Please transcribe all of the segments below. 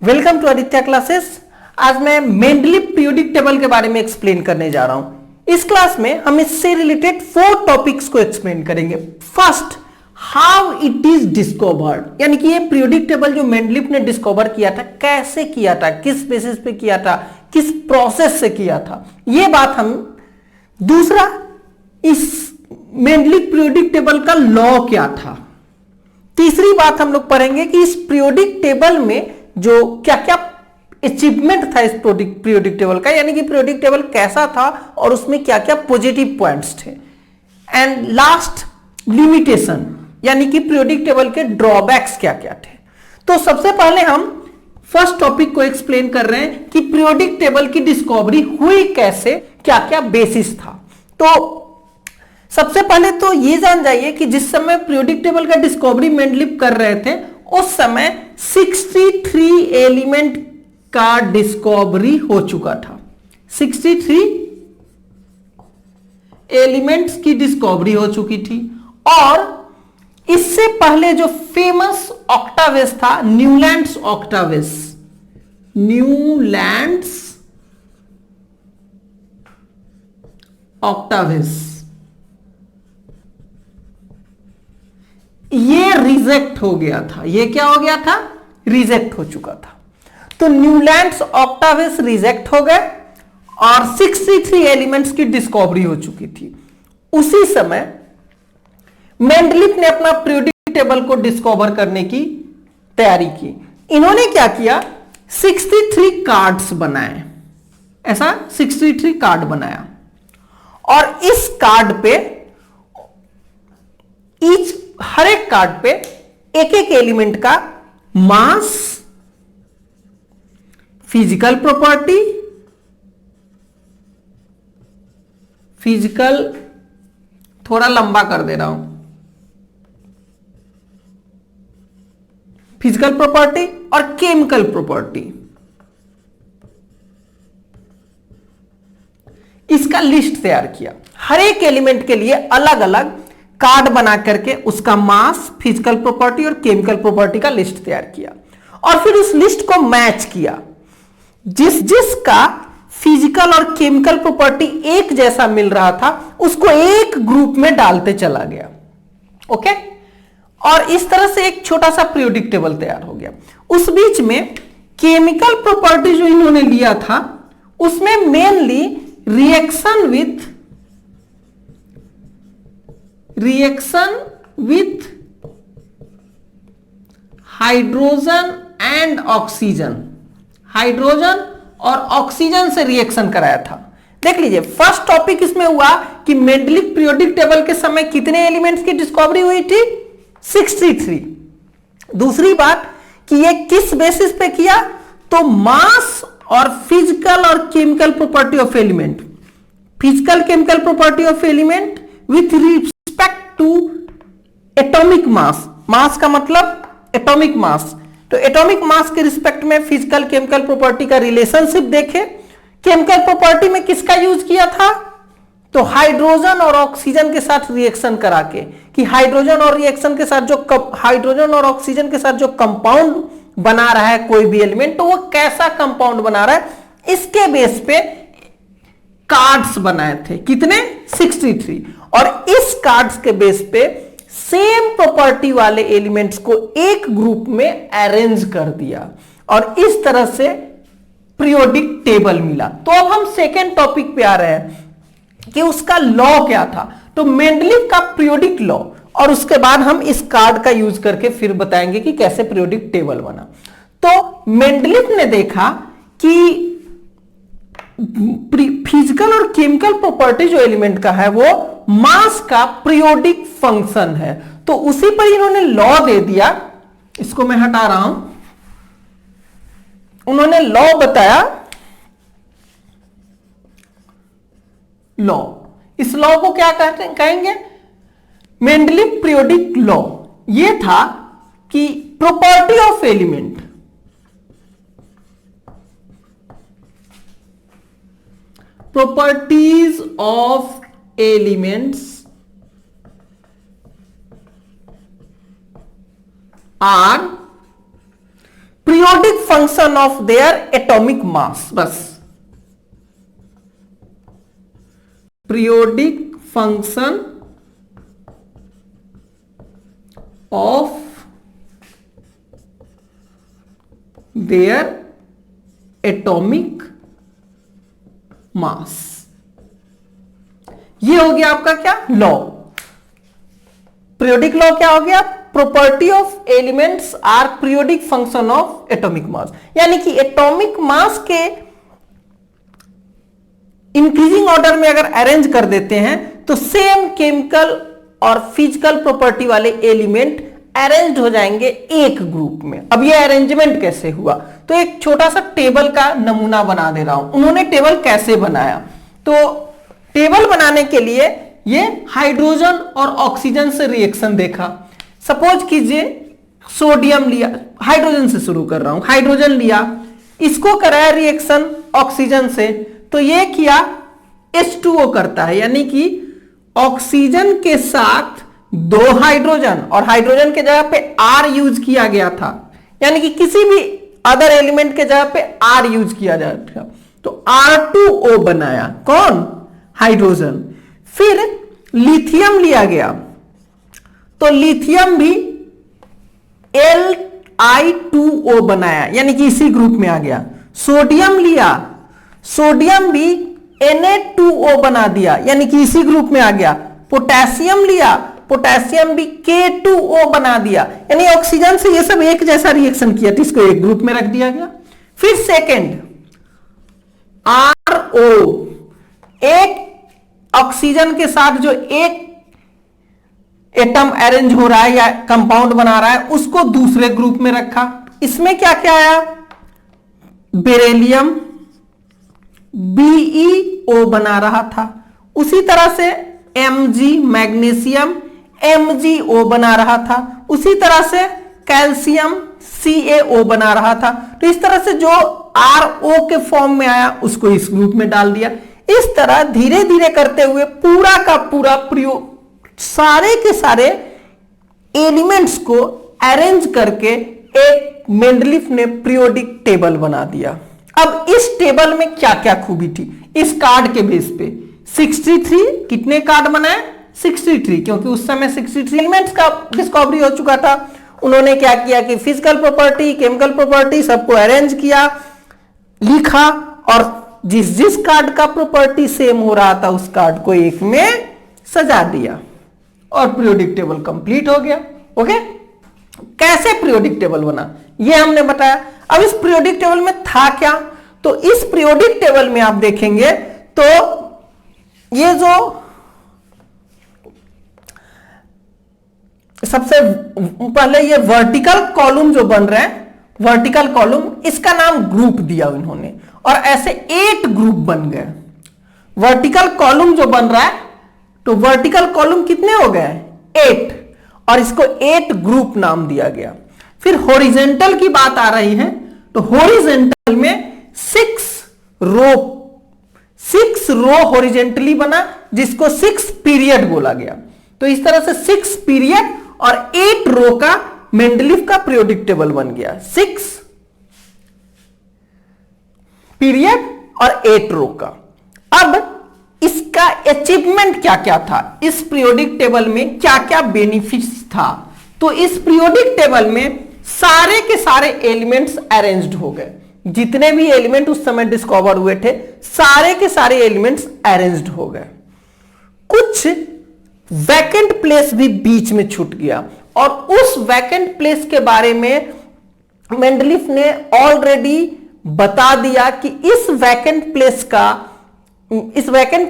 Welcome to Aditya classes. आज मैं Mendeleev periodic table के बारे में एक्सप्लेन करने जा रहा हूं। इस क्लास में हम इससे रिलेटेड 4 टॉपिक्स को एक्सप्लेन करेंगे। First, how it is discovered, यानी कि ये पीरियोडिक टेबल जो मेंडलीव ने डिस्कवर किया था, कैसे किया था, किस बेसिस पे किया था, किस प्रोसेस से किया था, ये बात हम। दूसरा, इस मेंडलीव पीरियोडिक टेबल का लॉ क्या था। तीसरी बात हम लोग पढ़ेंगे कि इस पीरियोडिक टेबल में जो क्या क्या अचीवमेंट था इस पीरियोडिक टेबल का, यानी कि पीरियोडिक टेबल कैसा था और उसमें क्या क्या पॉजिटिव पॉइंट्स थे। एंड लास्ट, लिमिटेशन, यानी कि पीरियोडिक टेबल के ड्रॉबैक्स क्या क्या थे। तो सबसे पहले हम फर्स्ट टॉपिक को एक्सप्लेन कर रहे हैं कि पीरियोडिक टेबल की डिस्कवरी हुई कैसे, क्या क्या बेसिस था। तो सबसे पहले तो ये जान जाइए कि जिस समय पीरियोडिक टेबल का डिस्कवरी मेंडलीव कर रहे थे उस समय 63 एलिमेंट का डिस्कवरी हो चुका था। 63 एलिमेंट्स की डिस्कवरी हो चुकी थी। और इससे पहले जो फेमस ऑक्टावेस था, न्यूलैंड्स ऑक्टावेस, न्यूलैंड्स ऑक्टावेस, ये रिजेक्ट हो गया था। ये क्या हो गया था? रिजेक्ट हो चुका था। तो न्यूलैंड्स ऑक्टावेस रिजेक्ट हो गए और 63 एलिमेंट्स की डिस्कवरी हो चुकी थी। उसी समय मेंडलीव ने अपना पीरियोडिक टेबल को डिस्कवर करने की तैयारी की। इन्होंने क्या किया? 63 कार्ड्स बनाए। ऐसा 63 कार्ड बनाया और इस कार्ड पे हर एक कार्ड पे एक एक एलिमेंट का मास, फिजिकल प्रॉपर्टी, फिजिकल, थोड़ा लंबा कर दे रहा हूं, फिजिकल प्रॉपर्टी और केमिकल प्रॉपर्टी, इसका लिस्ट तैयार किया। हर एक एलिमेंट के लिए अलग अलग कार्ड बना करके उसका मास, फिजिकल प्रॉपर्टी और केमिकल प्रॉपर्टी का लिस्ट तैयार किया और फिर उस लिस्ट को मैच किया। जिसका फिजिकल और केमिकल प्रॉपर्टी एक जैसा मिल रहा था उसको एक ग्रुप में डालते चला गया। ओके, और इस तरह से एक छोटा सा पीरियोडिक टेबल तैयार हो गया। उस बीच में केमिकल प्रॉपर्टी जो इन्होंने लिया था उसमें mainly reaction with hydrogen and oxygen, hydrogen और ऑक्सीजन से रिएक्शन कराया था। देख लीजिए, फर्स्ट टॉपिक इसमें हुआ कि मेंडलीव पीरियोडिक टेबल के समय कितने एलिमेंट्स की डिस्कवरी हुई थी? 63। दूसरी बात कि ये किस बेसिस पे किया? तो मास और फिजिकल और chemical property of element, physical chemical property of element with respect to atomic mass. Mass का मतलब एटॉमिक मास, तो एटॉमिक मास के रिस्पेक्ट में फिजिकल केमिकल प्रॉपर्टी का रिलेशनशिप देखे। केमिकल प्रॉपर्टी में किसका यूज किया था? तो हाइड्रोजन और ऑक्सीजन के साथ रिएक्शन करा के, कि हाइड्रोजन और ऑक्सीजन के साथ जो कंपाउंड बना रहा है कोई भी एलिमेंट, तो वो कैसा कंपाउंड बना रहा है, इसके बेस पे कार्ड्स बनाए थे। कितने? 63। और इस कार्ड्स के बेस पे सेम प्रॉपर्टी वाले एलिमेंट्स को एक ग्रुप में अरेंज कर दिया और इस तरह से पीरियोडिक टेबल मिला। तो अब हम सेकेंड टॉपिक पे आ रहे हैं कि उसका लॉ क्या था। तो मेंडलीव का पीरियोडिक लॉ, और उसके बाद हम इस कार्ड का यूज करके फिर बताएंगे कि कैसे पीरियोडिक टेबल बना। तो मेंडलीव ने देखा कि फिजिकल और केमिकल प्रॉपर्टी जो एलिमेंट का है वो मास का पीरियोडिक फंक्शन है। तो उसी पर इन्होंने लॉ दे दिया। इसको मैं हटा रहा हूं। उन्होंने लॉ बताया, लॉ, इस लॉ को क्या कहेंगे? Mendeleev periodic law. यह था कि property of element, properties of elements are periodic function of their atomic mass, बस periodic function of their atomic mass। ये हो गया आपका क्या लॉ, पीरियोडिक लॉ क्या हो गया, property of elements are periodic function of atomic mass, यानी कि एटॉमिक मास के इंक्रीजिंग ऑर्डर में अगर अरेंज कर देते हैं तो सेम केमिकल और फिजिकल प्रॉपर्टी वाले एलिमेंट अरेंज्ड हो जाएंगे एक ग्रुप में। अब ये अरेंजमेंट कैसे हुआ, तो एक छोटा सा टेबल का नमूना बना दे रहा हूं। उन्होंने टेबल कैसे बनाया, तो टेबल बनाने के लिए ये हाइड्रोजन और ऑक्सीजन से रिएक्शन देखा। सपोज कीजिए सोडियम लिया, हाइड्रोजन से शुरू कर रहा हूं, हाइड्रोजन लिया, इसको कराया रिएक्शन ऑक्सीजन से, तो ये किया H2O करता है, यानी कि ऑक्सीजन के साथ दो हाइड्रोजन और हाइड्रोजन के जगह पे R यूज किया गया था, यानी कि किसी भी अदर एलिमेंट के जगह पे R यूज किया जाता, तो R2O बनाया, कौन, हाइड्रोजन। फिर लिथियम लिया गया, तो लिथियम भी Li2O बनाया, यानी कि इसी ग्रुप में आ गया। सोडियम लिया, सोडियम भी Na2O बना दिया, यानी कि इसी ग्रुप में आ गया। पोटेशियम लिया, पोटेशियम भी K2O बना दिया, यानी ऑक्सीजन से ये सब एक जैसा रिएक्शन किया तो इसको एक ग्रुप में रख दिया गया। फिर सेकंड RO, एक ऑक्सीजन के साथ जो एक एटम अरेंज हो रहा है या कंपाउंड बना रहा है उसको दूसरे ग्रुप में रखा। इसमें क्या क्या आया, बेरिलियम BeO बना रहा था, उसी तरह से Mg मैग्नीशियम MgO बना रहा था, उसी तरह से कैल्शियम CaO बना रहा था। तो इस तरह से जो RO के फॉर्म में आया उसको इस ग्रुप में डाल दिया। इस तरह धीरे धीरे करते हुए पूरा का पूरा प्रयोग सारे के सारे एलिमेंट्स को अरेंज करके एक मेंडलीफ ने पीरियोडिक टेबल बना दिया। अब इस टेबल में क्या क्या खूबी थी, इस कार्ड के बेस पे 63 कितने कार्ड बनाए, 63, क्योंकि उस समय 63 एलिमेंट्स का डिस्कवरी हो चुका था। उन्होंने क्या किया कि फिजिकल प्रॉपर्टी, केमिकल प्रॉपर्टी सबको अरेंज किया, लिखा, और जिस जिस कार्ड का प्रॉपर्टी सेम हो रहा था उस कार्ड को एक में सजा दिया और पीरियोडिक टेबल कंप्लीट हो गया। ओके, कैसे पीरियोडिक टेबल बना ये हमने बताया। अब इस पीरियोडिक टेबल में था क्या, तो इस पीरियोडिक टेबल में आप देखेंगे तो ये जो सबसे पहले ये वर्टिकल कॉलम जो बन रहे हैं, वर्टिकल कॉलम, इसका नाम ग्रुप दिया इन्होंने, और ऐसे 8 ग्रुप बन गए। वर्टिकल कॉलम जो बन रहा है, तो वर्टिकल कॉलम कितने हो गए, 8, और इसको 8 ग्रुप नाम दिया गया। फिर हॉरिजेंटल की बात आ रही है, तो हॉरिजेंटल में 6 रो हॉरिजेंटली बना, जिसको 6 पीरियड बोला गया। तो इस तरह से 6 पीरियड और 8 रो का मेंडलीफ का पीरियोडिक टेबल बन गया। 6 पीरियड और 8 रो का। अब इसका अचीवमेंट क्या क्या था, इस पीरियोडिक टेबल में क्या क्या बेनिफिट्स था, तो इस पीरियोडिक टेबल में सारे के सारे एलिमेंट्स अरेंज्ड हो गए। जितने भी एलिमेंट उस समय डिस्कवर हुए थे सारे के सारे एलिमेंट्स अरेंज्ड हो गए। कुछ वैकेंट प्लेस भी बीच में छूट गया, और उस वैकेंट प्लेस के बारे में मेंडलीफ ने ऑलरेडी बता दिया कि इस वैकेंट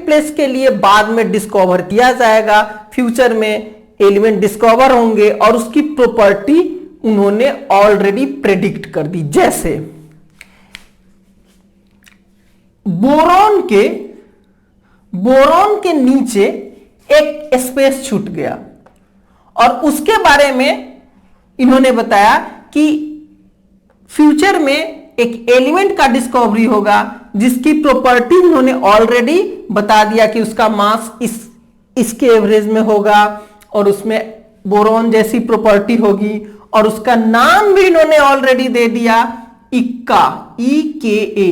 प्लेस के लिए बाद में डिस्कवर किया जाएगा, फ्यूचर में एलिमेंट डिस्कवर होंगे, और उसकी प्रॉपर्टी उन्होंने ऑलरेडी प्रेडिक्ट कर दी। जैसे बोरॉन के नीचे एक स्पेस छूट गया, और उसके बारे में इन्होंने बताया कि फ्यूचर में एक एलिमेंट का डिस्कवरी होगा जिसकी प्रॉपर्टी उन्होंने ऑलरेडी बता दिया कि उसका मास इसके एवरेज में होगा, और उसमें बोरॉन जैसी प्रॉपर्टी होगी, और उसका नाम भी इन्होंने ऑलरेडी दे दिया इक्का, ई के ए,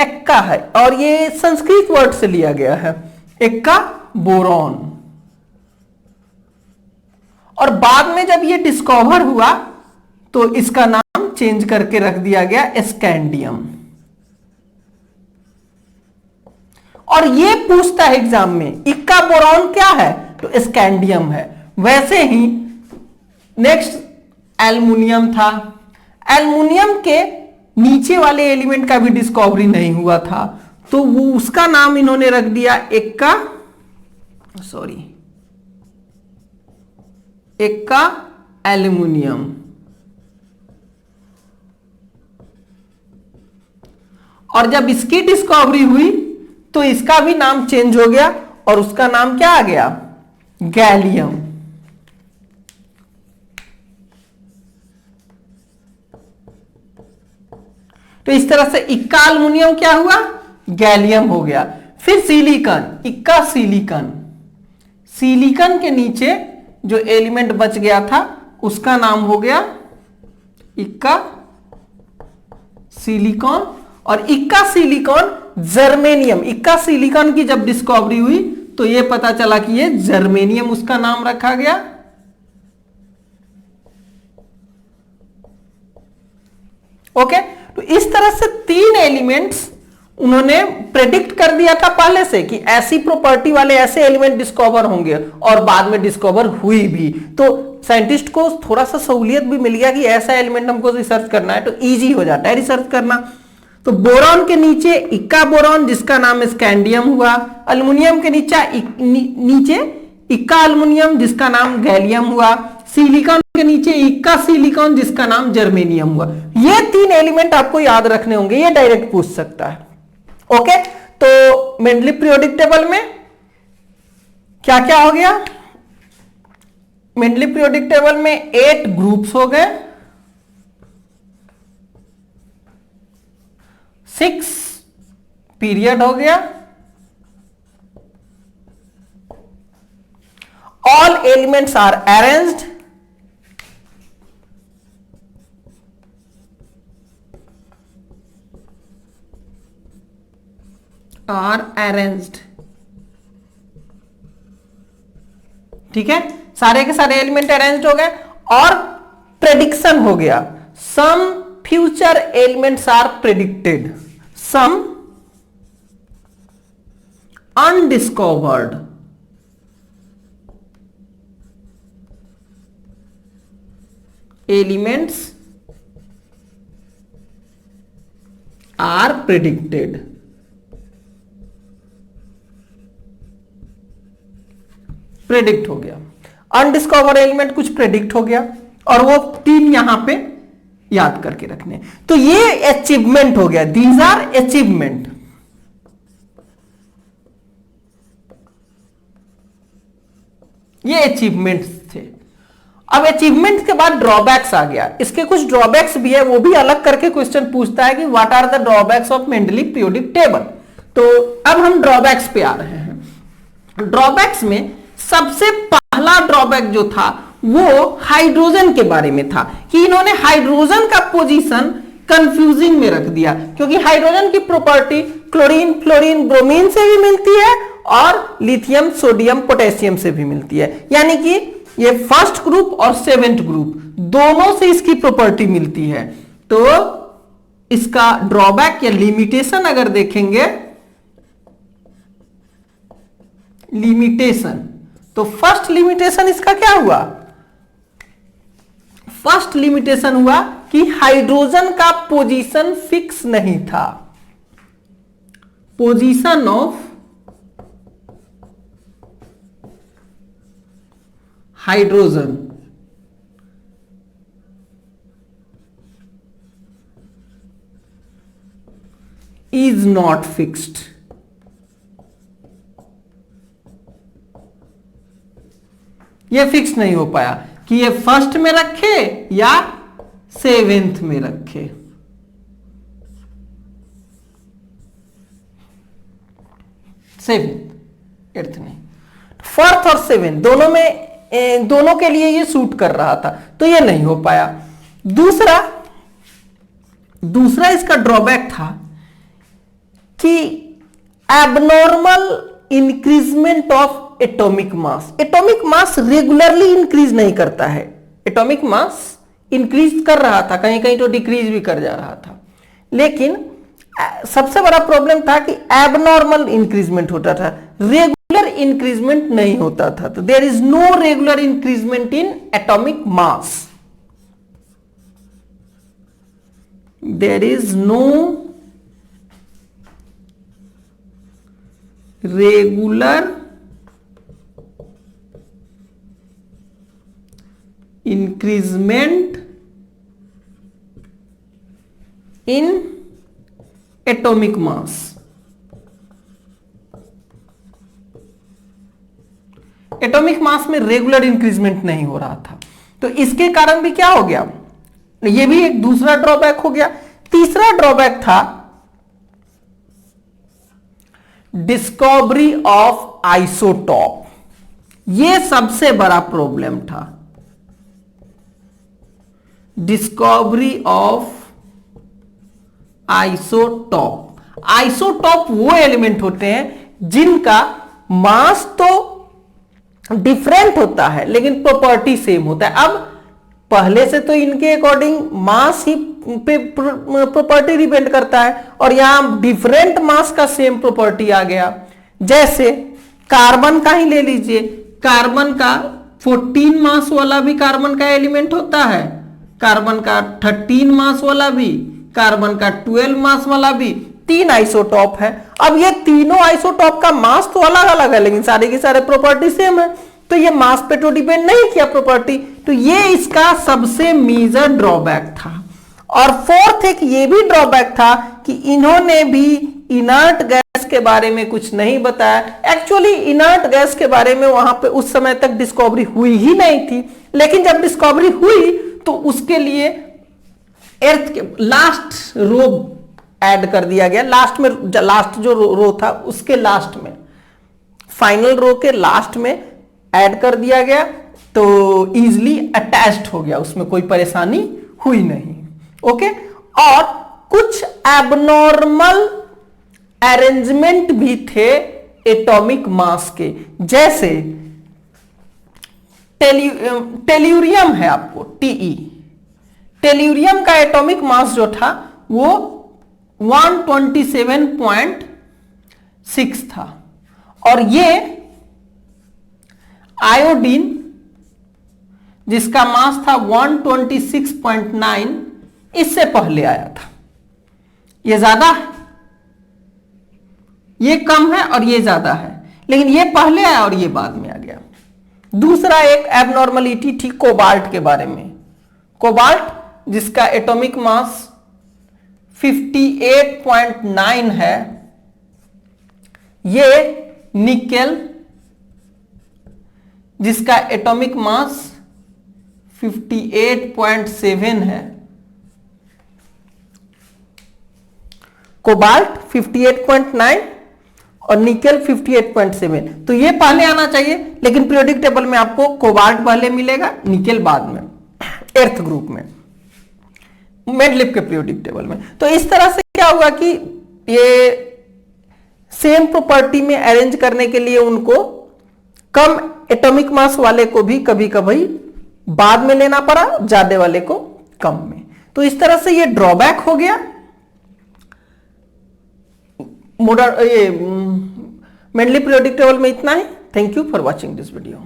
एक्का है और ये संस्कृत वर्ड से लिया गया है, एक्का बोरॉन। और बाद में जब ये डिस्कवर हुआ तो इसका नाम चेंज करके रख दिया गया स्कैंडियम। और ये पूछता है एग्जाम में इक्का बोरॉन क्या है, तो स्कैंडियम है। वैसे ही नेक्स्ट एल्युमिनियम था। एल्युमिनियम के नीचे वाले एलिमेंट का भी डिस्कवरी नहीं हुआ था, तो वो उसका नाम इन्होंने रख दिया एक्का एल्युमिनियम। और जब इसकी डिस्कवरी हुई तो इसका भी नाम चेंज हो गया और उसका नाम क्या आ गया, गैलियम। तो इस तरह से इक्का एल्युमिनियम क्या हुआ, गैलियम हो गया। फिर सिलिकॉन, इक्का सिलिकॉन। सिलिकॉन के नीचे जो एलिमेंट बच गया था उसका नाम हो गया इक्का सिलिकॉन। और इक्का सिलिकॉन जर्मेनियम, इक्का सिलिकॉन की जब डिस्कवरी हुई तो यह पता चला कि ये जर्मेनियम उसका नाम रखा गया। ओके, तो इस तरह से 3 एलिमेंट्स उन्होंने प्रेडिक्ट कर दिया था पहले से कि ऐसी प्रॉपर्टी वाले ऐसे एलिमेंट डिस्कवर होंगे और बाद में डिस्कवर हुई भी। तो साइंटिस्ट को थोड़ा सा सहूलियत भी मिल गया कि ऐसा एलिमेंट हमको रिसर्च करना है, तो इजी हो जाता है रिसर्च करना। तो बोरॉन के नीचे इक्का बोरॉन जिसका नाम स्कैंडियम हुआ, एल्युमिनियम के नीचे इक्का एल्युमिनियम जिसका नाम गैलियम हुआ, सिलिकॉन के नीचे इक्का सिलिकॉन जिसका नाम जर्मेनियम हुआ। ये 3 एलिमेंट आपको याद रखने होंगे, ये डायरेक्ट पूछ सकता है। ओके, तो मेंडलीव पीरियोडिक टेबल में क्या क्या हो गया, मेंडलीव पीरियोडिक टेबल में 8 ग्रुप्स हो गए, 6 पीरियड हो गया, ऑल एलिमेंट्स आर अरेंज्ड, ठीक है, सारे के सारे एलिमेंट अरेंज्ड हो गए। और प्रेडिक्शन हो गया, some future elements are predicted, some undiscovered elements are predicted. Predict हो गया, अनडिस्कवर्ड एलिमेंट कुछ प्रेडिक्ट हो गया और वो 3 यहां पे याद करके रखने। तो ये अचीवमेंट हो गया, दीज आर अचीवमेंट। ये अचीवमेंट्स थे। अब अचीवमेंट्स के बाद ड्रॉबैक्स आ गया। इसके कुछ ड्रॉबैक्स भी है, वो भी अलग करके क्वेश्चन पूछता है कि what are the drawbacks of Mendeleev periodic table. तो अब हम ड्रॉबैक्स पे आ रहे हैं। ड्रॉबैक्स में सबसे पहला ड्रॉबैक जो था वो हाइड्रोजन के बारे में था कि इन्होंने हाइड्रोजन का पोजीशन कंफ्यूजिंग में रख दिया, क्योंकि हाइड्रोजन की प्रॉपर्टी क्लोरीन, फ्लोरीन, ब्रोमीन से भी मिलती है और लिथियम, सोडियम, पोटेशियम से भी मिलती है। यानी कि ये फर्स्ट ग्रुप और 7th ग्रुप दोनों से इसकी प्रॉपर्टी मिलती है। तो इसका ड्रॉबैक या लिमिटेशन अगर देखेंगे, लिमिटेशन, तो फर्स्ट लिमिटेशन इसका क्या हुआ, फर्स्ट लिमिटेशन हुआ कि हाइड्रोजन का पोजीशन फिक्स नहीं था। Position of hydrogen is not fixed. ये फिक्स नहीं हो पाया कि ये फर्स्ट में रखे या 7th में रखे। सेवेंथ, 8th नहीं, 4th और 7th दोनों में, दोनों के लिए ये सूट कर रहा था, तो ये नहीं हो पाया। दूसरा, दूसरा इसका ड्रॉबैक था कि abnormal increment of atomic mass. Atomic mass regularly increase नहीं करता है। एटॉमिक मास इंक्रीज कर रहा था, कहीं कहीं तो डिक्रीज भी कर जा रहा था, लेकिन सबसे बड़ा प्रॉब्लम था कि एबनॉर्मल इंक्रीजमेंट होता था, रेगुलर इंक्रीजमेंट नहीं होता था। तो there is no regular increment in atomic mass. There is no regular increment in atomic mass. Atomic mass में रेगुलर इंक्रीजमेंट नहीं हो रहा था। तो इसके कारण भी क्या हो गया, यह भी एक दूसरा ड्रॉबैक हो गया। तीसरा ड्रॉबैक था डिस्कवरी ऑफ आइसोटॉप। यह सबसे बड़ा प्रॉब्लम था, डिस्कवरी ऑफ आइसोटॉप। आइसोटॉप वो एलिमेंट होते हैं जिनका मास तो डिफरेंट होता है लेकिन प्रॉपर्टी सेम होता है। अब पहले से तो इनके अकॉर्डिंग मास ही पे प्रॉपर्टी डिपेंड करता है, और यहां डिफरेंट मास का सेम प्रॉपर्टी आ गया। जैसे कार्बन का ही ले लीजिए, कार्बन का 14 मास वाला भी कार्बन का एलिमेंट होता है, कार्बन का 13 मास वाला भी, कार्बन का 12 मास वाला भी। 3 आइसोटॉप है। अब ये तीनों आइसोटॉप का मास तो अलग अलग है लेकिन सारे की सारे प्रॉपर्टी सेम है, तो ये मास पे तो डिपेंड नहीं किया प्रॉपर्टी। तो ये इसका सबसे मेजर ड्रॉबैक था। और फोर्थ एक ये भी ड्रॉबैक था कि इन्होंने भी इनर्ट गैस के बारे में कुछ नहीं बताया। एक्चुअली इनर्ट गैस के बारे में वहां पे उस समय तक डिस्कवरी हुई ही नहीं थी, लेकिन जब डिस्कवरी हुई तो उसके लिए अर्थ के लास्ट रो ऐड कर दिया गया। लास्ट में, लास्ट जो रो था उसके लास्ट में, फाइनल रो के लास्ट में ऐड कर दिया गया, तो इजिली अटैच्ड हो गया, उसमें कोई परेशानी हुई नहीं। ओके। और कुछ एबनॉर्मल अरेंजमेंट भी थे एटॉमिक मास के, जैसे टेल्यूरियम है आपको टीई, टेल्यूरियम का एटॉमिक मास जो था वो 127.6 था, और ये आयोडीन जिसका मास था 126.9 इससे पहले आया था। ये ज्यादा है, ये कम है और ये ज्यादा है, लेकिन ये पहले आया और ये बाद में आ गया। दूसरा एक एबनॉर्मलिटी थी कोबाल्ट के बारे में। कोबाल्ट जिसका एटॉमिक मास 58.9 है, ये निकेल जिसका एटॉमिक मास 58.7 है, कोबाल्ट 58.9 और निकेल 58.7। तो ये पहले आना चाहिए, लेकिन पीरियोडिक टेबल में आपको कोबाल्ट पहले मिलेगा, निकेल बाद में, एर्थ ग्रुप में, मेंडलीफ के पीरियोडिक टेबल में। तो इस तरह से क्या होगा कि ये सेम प्रॉपर्टी में अरेंज करने के लिए उनको कम एटॉमिक मास वाले को भी कभी कभी बाद में लेना पड़ा, ज्यादा वाले को कम में। तो इस तरह से ये ड्रॉबैक हो गया। मेंडलीफ पीरियोडिक टेबल में इतना ही। Thank you for watching this video.